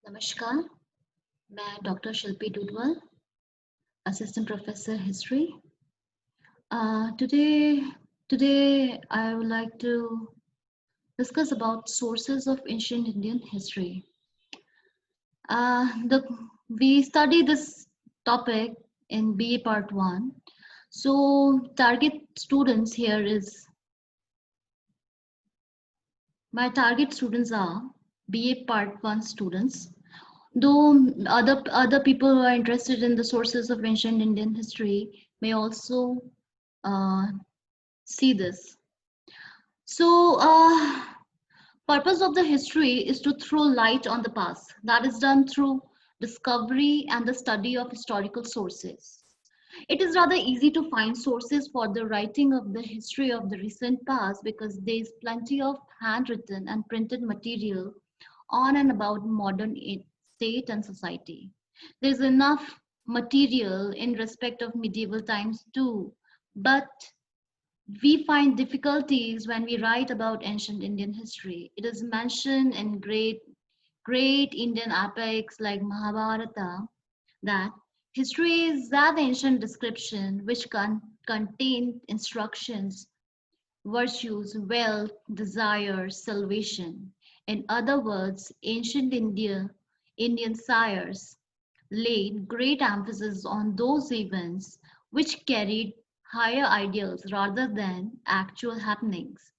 नमस्कार, मैं doctor Shilpi डूडवल, assistant professor history. Uh, today, today I would like to discuss about sources of ancient Indian history. We study this topic in BA Part 1. So target students here is my target students are BA Part 1 students. Though other people who are interested in the sources of ancient Indian history may also uh, see this. So, purpose of the history is to throw light on the past. That is done through discovery and the study of historical sources. It is rather easy to find sources for the writing of the history of the recent past because there is plenty of handwritten and printed material on and about modern state and society. There is enough material in respect of medieval times too, but we find difficulties when we write about ancient Indian history. It is mentioned in great Indian epics like Mahabharata that history is that ancient description which contain instructions, virtues, wealth, desire, salvation. In other words, ancient Indian sires laid great emphasis on those events which carried higher ideals rather than actual happenings.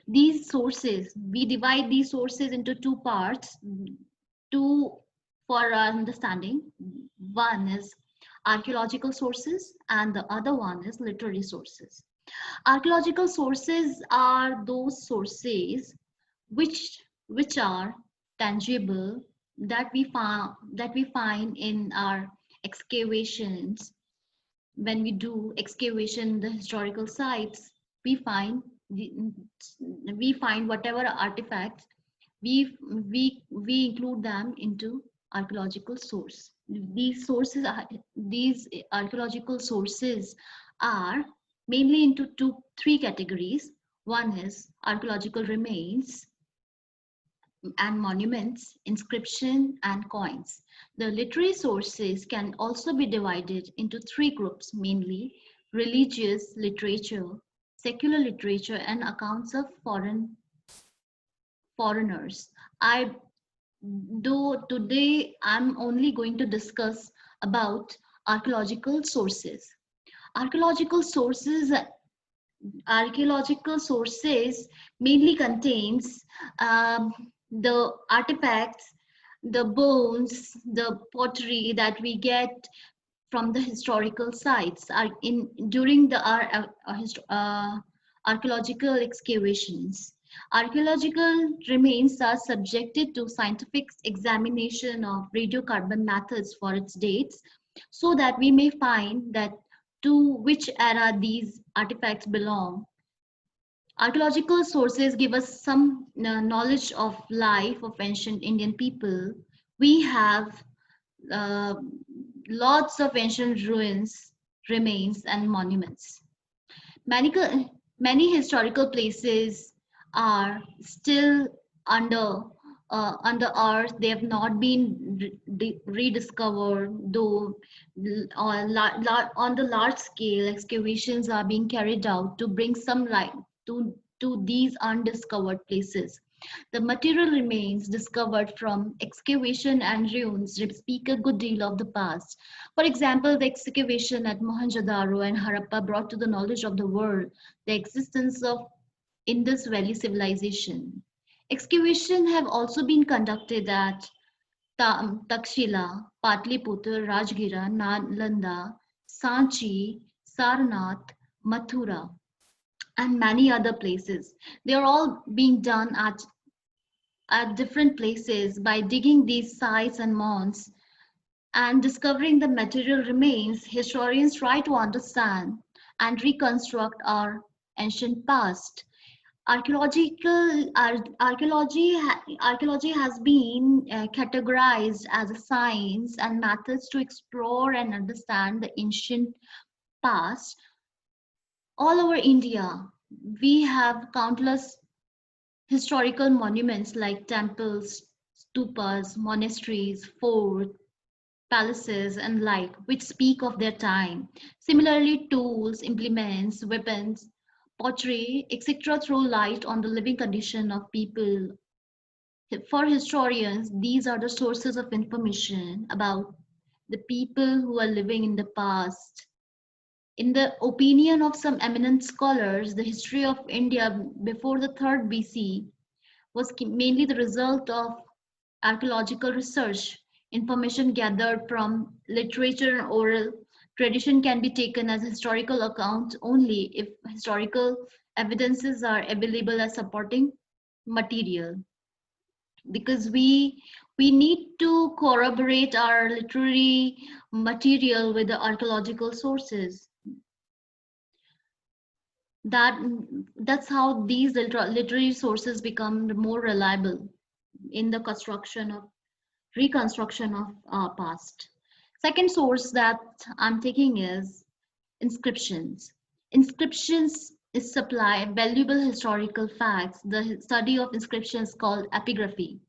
These sources, we divide these sources into two parts, two for our understanding. One is archaeological sources and the other one is literary sources. Archaeological sources are those sources which are tangible that we find in our excavations. When we do excavation in the historical sites, we find the, we find whatever artifacts we include them into archaeological source. These archaeological sources are mainly into three categories. One is archaeological remains and monuments, inscription, and coins. The literary sources can also be divided into three groups, mainly religious literature, secular literature, and accounts of foreigners. I Though today I'm only going to discuss about archaeological sources. Archaeological sources archaeological sources mainly contains um, the artifacts, the bones, the pottery that we get from the historical sites are in during the archaeological excavations. Archaeological remains are subjected to scientific examination of radiocarbon methods for its dates so that we may find that to which era these artifacts belong. Archaeological sources give us some knowledge of life of ancient Indian people. We have uh, lots of ancient ruins, remains, and monuments. Many, many historical places are still under under earth. They have not been rediscovered, though on the large scale excavations are being carried out to bring some light to these undiscovered places. The material remains discovered from excavation and ruins speak a good deal of the past. For example, the excavation at Mohenjo-daro and Harappa brought to the knowledge of the world the existence of Indus Valley civilization. Excavation have also been conducted at Takshila, Patliputra, Rajgira, Nalanda, Sanchi, Sarnath, Mathura, and many other places. They are all being done at different places by digging these sites and mounds and discovering the material remains. Historians try to understand and reconstruct our ancient past. Archaeology has been categorized as a science and methods to explore and understand the ancient past. All over India, we have countless historical monuments like temples, stupas, monasteries, forts, palaces, and like, which speak of their time. Similarly, tools, implements, weapons, pottery, etc., throw light on the living condition of people. For historians, these are the sources of information about the people who are living in the past. In the opinion of some eminent scholars, the history of India before the 3rd BC was mainly the result of archaeological research. Information gathered from literature and oral tradition can be taken as historical account only if historical evidences are available as supporting material, because we need to corroborate our literary material with the archaeological sources. That's how these literary sources become more reliable in the construction of reconstruction of past. Second source that I'm taking is inscriptions. Inscriptions is supply valuable historical facts. The study of inscriptions called epigraphy.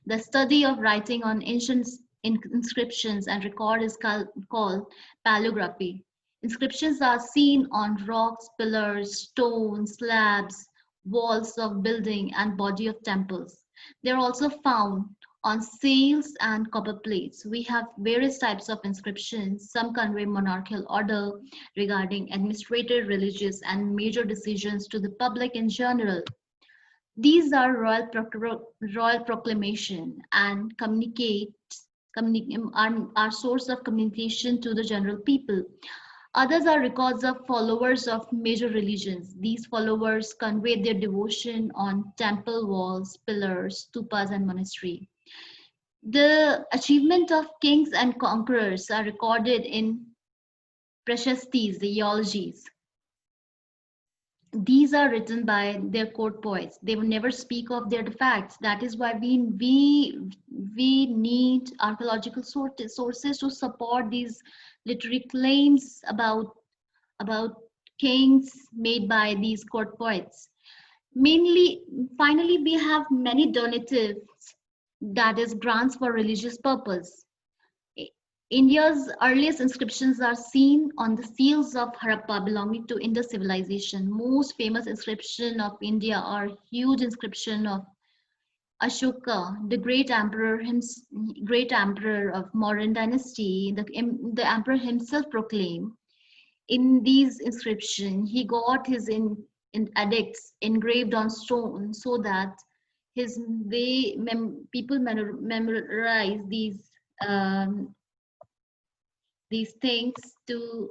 The study of writing on ancient inscriptions and record is called paleography. Inscriptions are seen on rocks, pillars, stones, slabs, walls of building and body of temples. They are also found on seals and copper plates. We have various types of inscriptions. Some convey monarchical order regarding administrative, religious, and major decisions to the public in general. These are royal proclamation and are source of communication to the general people. Others are records of followers of major religions. These followers convey their devotion on temple walls, pillars, stupas, and monastery. The achievement of kings and conquerors are recorded in prashastis, the eulogies. These are written by their court poets. They will never speak of their defects. That is why we need archaeological sources to support these literary claims about kings made by these court poets. Finally, we have many donatives, that is grants for religious purpose. India's earliest inscriptions are seen on the seals of Harappa belonging to Indus civilization. Most famous inscription of India are huge inscription of Ashoka, the great emperor of Mauryan dynasty. The emperor himself proclaimed in these inscriptions he got his in edicts engraved on stone so that people memorize um, these things to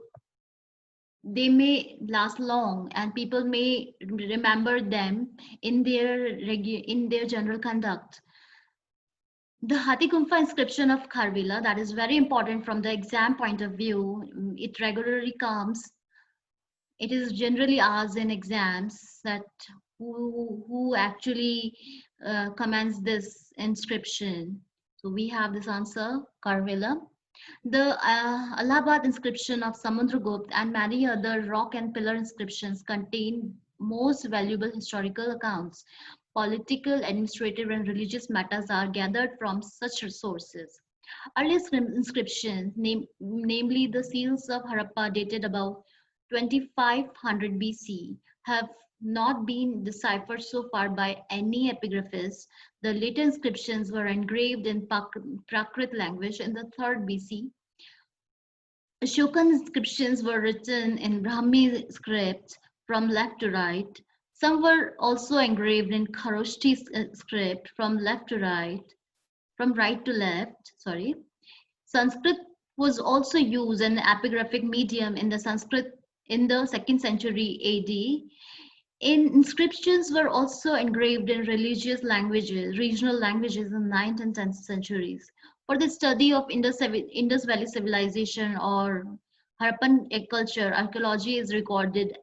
they may last long and people may remember them in their general conduct. The Hathigumpha inscription of Kharvela, that is very important from the exam point of view. It regularly comes. It is generally asked in exams that who actually commands this inscription. So we have this answer, Kharvela. The Allahabad inscription of Samudragupta and many other rock and pillar inscriptions contain most valuable historical accounts. Political, administrative, and religious matters are gathered from such sources. Earliest inscriptions, namely the seals of Harappa dated about 2500 BC, have not been deciphered so far by any epigraphist. The later inscriptions were engraved in Prakrit language in the 3rd BC. Ashokan inscriptions were written in Brahmi script from left to right. Some were also engraved in Kharoshthi script from left to right, from right to left, sorry. Sanskrit was also used in the epigraphic medium in the Sanskrit in the 2nd century AD. Inscriptions were also engraved in religious languages, regional languages in 9th and 10th centuries. For the study of Indus Valley civilization or Harappan culture, archaeology is regarded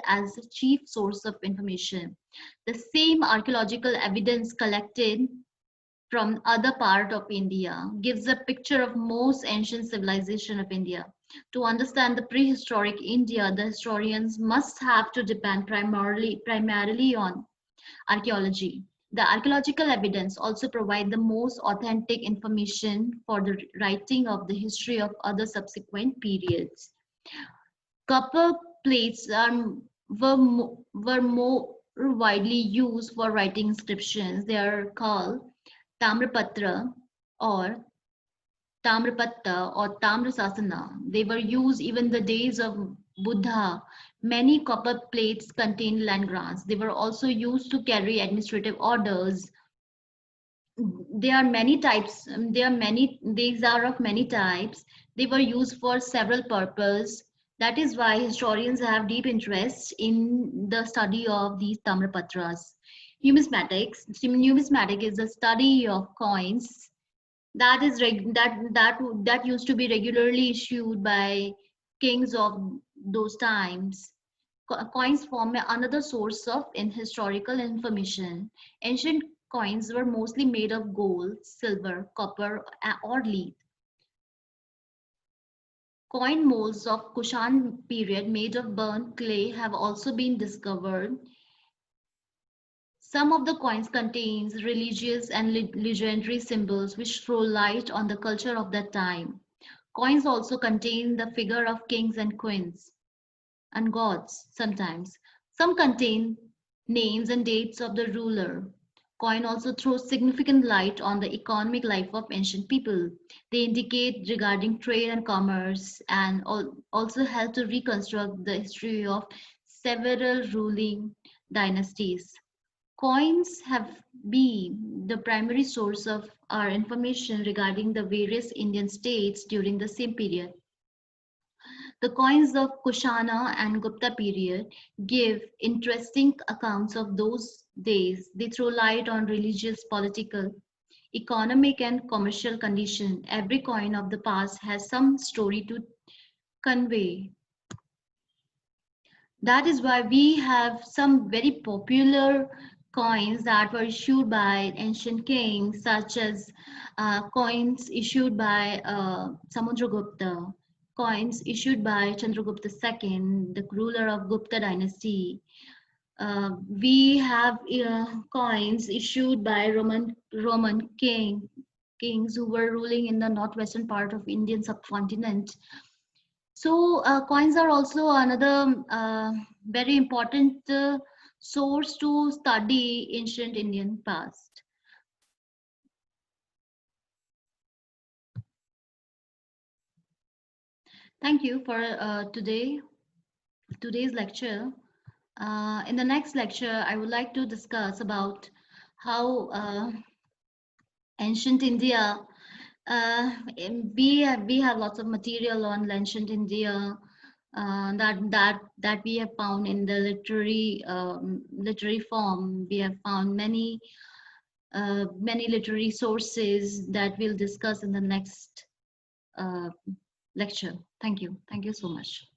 as the chief source of information. The same archaeological evidence collected from other part of India gives a picture of most ancient civilization of India. To understand the prehistoric India, the historians must have to depend primarily on archaeology. The archaeological evidence also provide the most authentic information for the writing of the history of other subsequent periods. Copper plates were more widely used for writing inscriptions. They are called Tamrapatra or Tamrapatta or Tamrasasana. They were used even the days of Buddha. Many copper plates contained land grants. They were also used to carry administrative orders. There are many types. These are of many types. They were used for several purposes. That is why historians have deep interest in the study of these Tamrapatras. Numismatics. Numismatic is the study of coins that is that used to be regularly issued by kings of those times. Coins form another source of historical information. Ancient coins were mostly made of gold, silver, copper, or lead. Coin molds of Kushan period made of burnt clay have also been discovered. Some of the coins contains religious and legendary symbols which throw light on the culture of that time. Coins also contain the figure of kings and queens and gods sometimes. Some contain names and dates of the ruler. Coin also throws significant light on the economic life of ancient people. They indicate regarding trade and commerce and also help to reconstruct the history of several ruling dynasties. Coins have been the primary source of our information regarding the various Indian states during the same period. The coins of Kushana and Gupta period give interesting accounts of those days. They throw light on religious, political, economic and commercial condition. Every coin of the past has some story to convey. That is why we have some very popular coins that were issued by ancient kings, such as coins issued by Samudragupta, coins issued by Chandragupta II, the ruler of Gupta dynasty. We have coins issued by Roman kings who were ruling in the northwestern part of Indian subcontinent. So coins are also another very important source to study ancient Indian past. Thank you for today's lecture. In the next lecture, I would like to discuss about how ancient India. We have lots of material on ancient India that we have found in the literary form. We have found many literary sources that we'll discuss in the next lecture. Thank you. Thank you so much.